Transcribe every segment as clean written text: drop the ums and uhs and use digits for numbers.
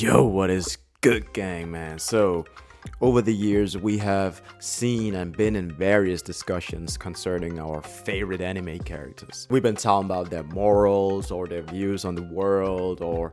Yo, what is good, gang, man? So, over the years, we have seen and been in various discussions concerning our favorite anime characters. We've been talking about their morals or their views on the world or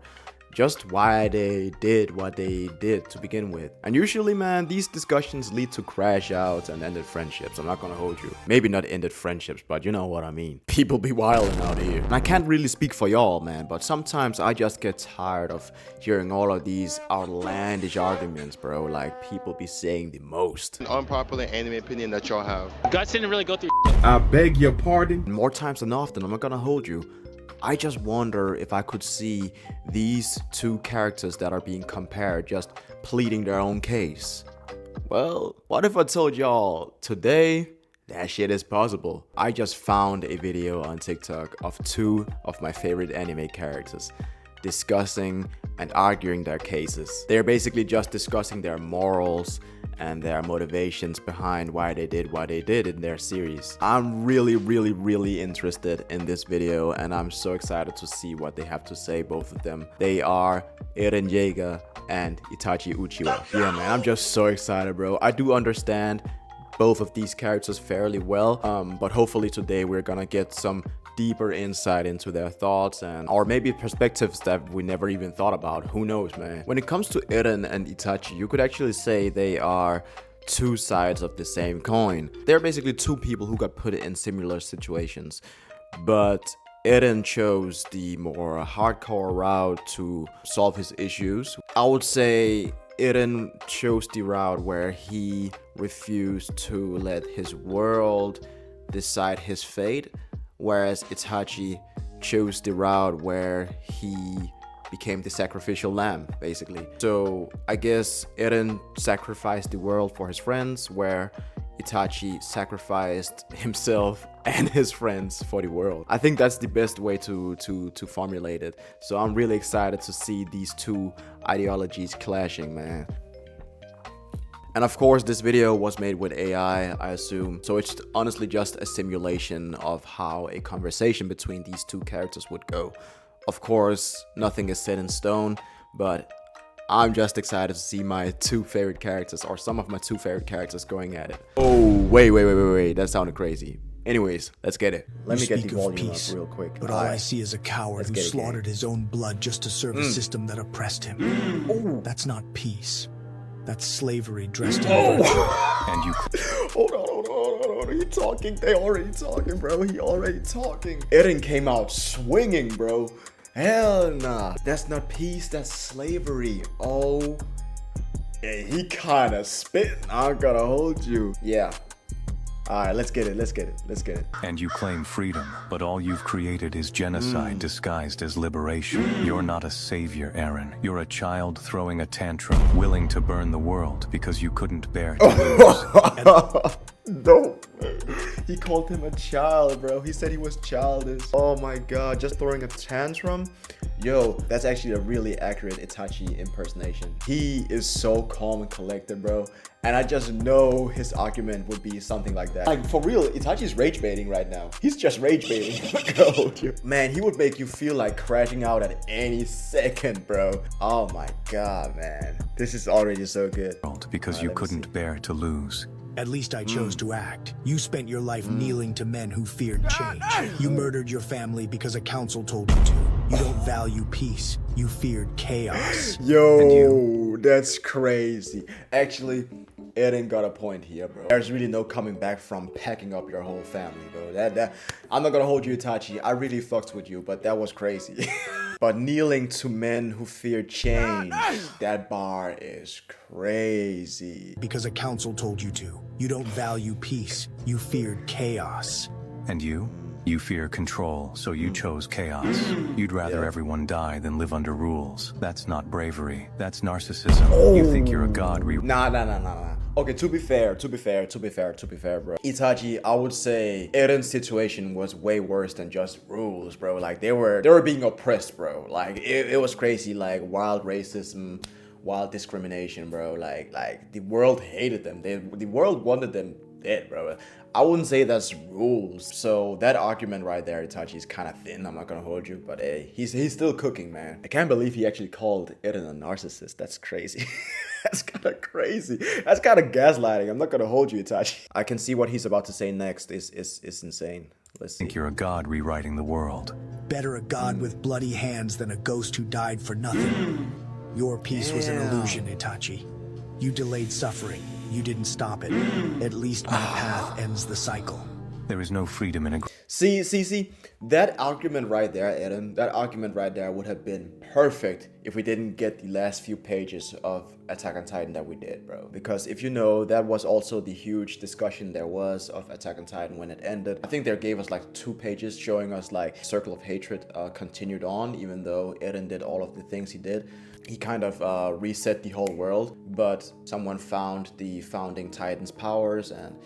just why they did what they did to begin with. And usually, man, these discussions lead to crash outs and ended friendships. I'm not gonna hold you. Maybe not ended friendships, but you know what I mean. People be wilding out here. And I can't really speak for y'all, man, but sometimes I just get tired of hearing all of these outlandish arguments, bro. Like, people be saying the most. An unpopular anime opinion that y'all have. Guts didn't really go through. I beg your pardon? And more times than often, I'm not gonna hold you. I just wonder if I could see these two characters that are being compared just pleading their own case. Well, what if I told y'all today that shit is possible? I just found a video on TikTok of two of my favorite anime characters discussing and arguing their cases. They're basically just discussing their morals and their motivations behind why they did what they did in their series. I'm really interested in this video, and I'm so excited to see what they have to say, both of them. They are Eren Yeager and Itachi Uchiwa. Yeah, man, I'm just so excited, bro. I do understand both of these characters fairly well, but hopefully today we're gonna get some deeper insight into their thoughts or maybe perspectives that we never even thought about. Who knows, man? When it comes to Eren and Itachi, you could actually say they are two sides of the same coin. They're basically two people who got put in similar situations, but Eren chose the more hardcore route to solve his issues. I would say Eren chose the route where he refused to let his world decide his fate, whereas Itachi chose the route where he became the sacrificial lamb, basically. So I guess Eren sacrificed the world for his friends, where Itachi sacrificed himself and his friends for the world. I think that's the best way to formulate it. So I'm really excited to see these two ideologies clashing, man. And of course, this video was made with AI, I assume. So it's honestly just a simulation of how a conversation between these two characters would go. Of course, nothing is set in stone, but I'm just excited to see my two favorite characters, or some of my two favorite characters, going at it. Oh, wait. That sounded crazy. Anyways, let's get it. Let me get the volume up real quick. But all I see is a coward who slaughtered his own blood just to serve a system that oppressed him. Oh, that's not peace. That's slavery dressed in virtue. And you... Hold on. He talking. They already talking, bro. He already talking. Eren came out swinging, bro. Hell nah. That's not peace. That's slavery. Oh. Yeah, he kind of spitting. I'm gonna hold you. Yeah. Alright, let's get it. And you claim freedom, but all you've created is genocide disguised as liberation. You're not a savior, Eren. You're a child throwing a tantrum, willing to burn the world because you couldn't bear to lose. No. He called him a child, bro. He said he was childish. Oh my god, just throwing a tantrum? Yo, that's actually a really accurate Itachi impersonation. He is so calm and collected, bro. And I just know his argument would be something like that. Like, for real, Itachi's rage baiting right now. He's just rage baiting. Man, he would make you feel like crashing out at any second, bro. Oh my god, man. This is already so good. Because you couldn't bear to lose. At least I chose to act. You spent your life kneeling to men who feared change. You murdered your family because a council told you to. You don't value peace. You feared chaos. Yo, that's crazy. Actually, Eren got a point here, bro. There's really no coming back from packing up your whole family, bro. That I'm not gonna hold you, Itachi. I really fucked with you, but that was crazy. But kneeling to men who fear change, that bar is crazy. Because a council told you to. You don't value peace. You feared chaos. And you? You fear control, so you chose chaos. You'd rather everyone die than live under rules. That's not bravery. That's narcissism. You think you're a god. Nah. Okay, to be fair, bro. Itachi, I would say Eren's situation was way worse than just rules, bro. Like, they were being oppressed, bro. Like, it was crazy, like, wild racism, wild discrimination, bro. Like the world hated them. The world wanted them dead, bro. I wouldn't say that's rules. So that argument right there, Itachi, is kind of thin. I'm not gonna hold you, but hey, he's still cooking, man. I can't believe he actually called Eren a narcissist. That's crazy. That's kind of crazy. That's kind of gaslighting. I'm not gonna hold you, Itachi. I can see what he's about to say next is insane. Let's see. Think you're a god rewriting the world. Better a god with bloody hands than a ghost who died for nothing. Your peace was an illusion, Itachi. You delayed suffering. You didn't stop it. At least my path ends the cycle. There is no freedom in a... See. That argument right there, Eren, that argument right there would have been perfect if we didn't get the last few pages of Attack on Titan that we did, bro. Because if you know, that was also the huge discussion there was of Attack on Titan when it ended. I think they gave us like 2 pages showing us like Circle of Hatred continued on, even though Eren did all of the things he did. He kind of reset the whole world, but someone found the founding Titan's powers, and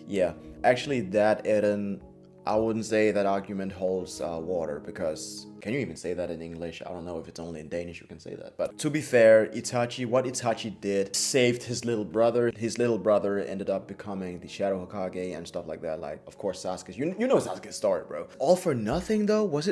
yeah, actually that Eren, I wouldn't say that argument holds water, because can you even say that in English? I don't know if it's only in Danish you can say that. But to be fair, what Itachi did saved his little brother. His little brother ended up becoming the Shadow Hokage and stuff like that. Like, of course, Sasuke. You know Sasuke's story, bro. All for nothing, though? Was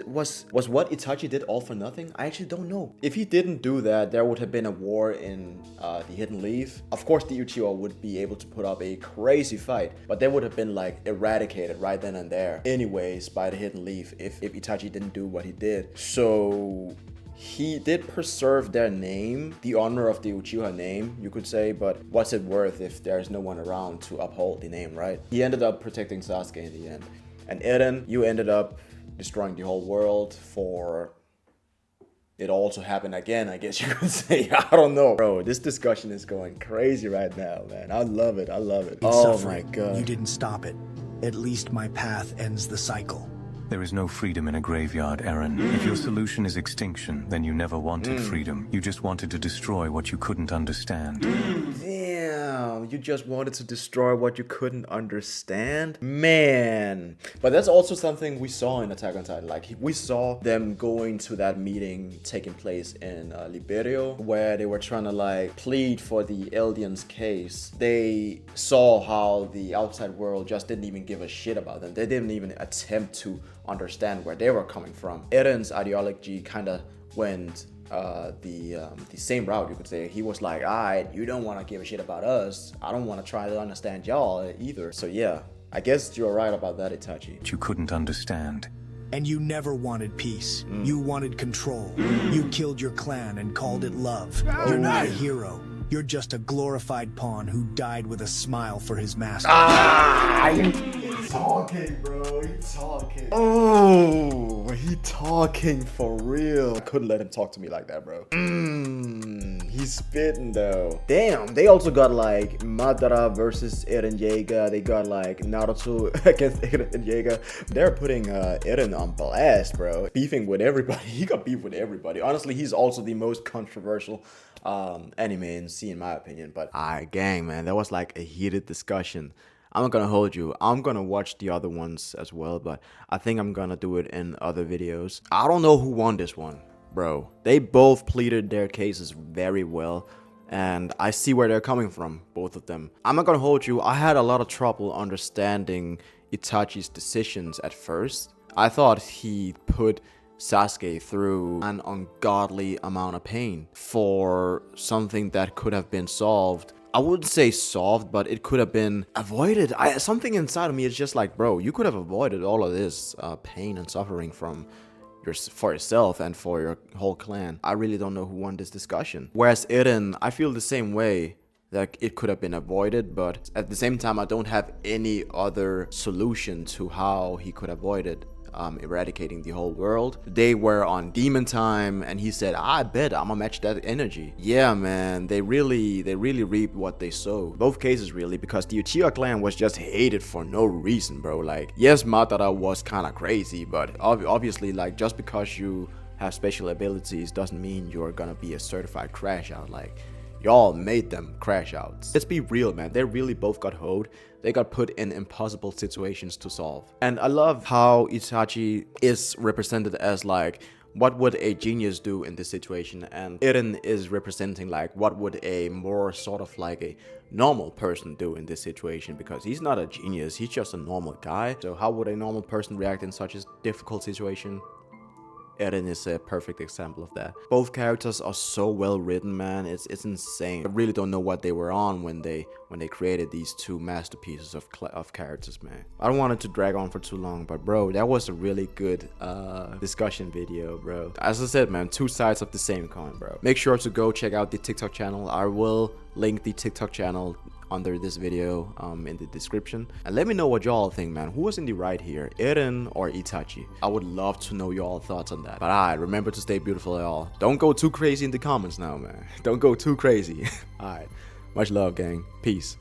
what Itachi did all for nothing? I actually don't know. If he didn't do that, there would have been a war in the Hidden Leaf. Of course, the Uchiha would be able to put up a crazy fight, but they would have been like eradicated right then and there anyways by the Hidden Leaf if Itachi didn't do what he did. So he did preserve their name, the honor of the Uchiha name, you could say, but what's it worth if there's no one around to uphold the name, right? He ended up protecting Sasuke in the end. And Eren, you ended up destroying the whole world for it all to happen again, I guess you could say. I don't know. Bro, this discussion is going crazy right now, man. I love it. Oh my god. You didn't stop it. At least my path ends the cycle. There is no freedom in a graveyard, Eren. If your solution is extinction, then you never wanted freedom. You just wanted to destroy what you couldn't understand. Damn, you just wanted to destroy what you couldn't understand? Man. But that's also something we saw in Attack on Titan. Like, we saw them going to that meeting taking place in Liberio, where they were trying to, like, plead for the Eldians' case. They saw how the outside world just didn't even give a shit about them. They didn't even attempt to understand where they were coming from. Eren's ideology kind of went the same route, you could say. He was like, alright, you don't want to give a shit about us. I don't want to try to understand y'all either. So yeah, I guess you're right about that, Itachi. You couldn't understand. And you never wanted peace. You wanted control. You killed your clan and called it love. You're not a hero. You're just a glorified pawn who died with a smile for his master. He talking, bro. He talking. Oh, he talking for real. I couldn't let him talk to me like that, bro. He's spitting though. Damn, they also got like Madara versus Eren Yeager. They got like Naruto against Eren Yeager. They're putting Eren on blast, bro. Beefing with everybody. He got beef with everybody. Honestly, he's also the most controversial anime in C, in my opinion. But gang, man, that was like a heated discussion. I'm not gonna hold you. I'm gonna watch the other ones as well, but I think I'm gonna do it in other videos. I don't know who won this one, bro. They both pleaded their cases very well, and I see where they're coming from, both of them. I'm not gonna hold you. I had a lot of trouble understanding Itachi's decisions at first. I thought he put Sasuke through an ungodly amount of pain for something that could have been solved. I wouldn't say solved, but it could have been avoided. Something inside of me is just like, bro, you could have avoided all of this pain and suffering for yourself and for your whole clan. I really don't know who won this discussion. Whereas Eren, I feel the same way, that it could have been avoided, but at the same time, I don't have any other solution to how he could avoid it. Eradicating the whole world. They were on demon time, and he said, I bet I'm gonna match that energy. Yeah, man, they really reaped what they sowed. Both cases, really, because the Uchiha clan was just hated for no reason, bro. Like, yes, Madara was kind of crazy, but obviously, like, just because you have special abilities doesn't mean you're gonna be a certified crash out. Like, y'all made them crash outs. Let's be real, man. They really both got hoed. They got put in impossible situations to solve. And I love how Itachi is represented as like what would a genius do in this situation, and Eren is representing like what would a more sort of like a normal person do in this situation, because he's not a genius, he's just a normal guy. So how would a normal person react in such a difficult situation? Eren is a perfect example of that. Both characters are so well written, man. It's insane. I really don't know what they were on when they created these two masterpieces of characters, man. I don't want it to drag on for too long, but bro, that was a really good discussion video, bro. As I said, man, two sides of the same coin, bro. Make sure to go check out the TikTok channel. I will link the TikTok channel under this video in the description, and let me know what y'all think, man. Who was in the right here, Eren or Itachi? I would love to know y'all thoughts on that. But alright, remember to stay beautiful, y'all. Don't go too crazy in the comments now, man. Don't go too crazy. Alright, much love, gang. Peace.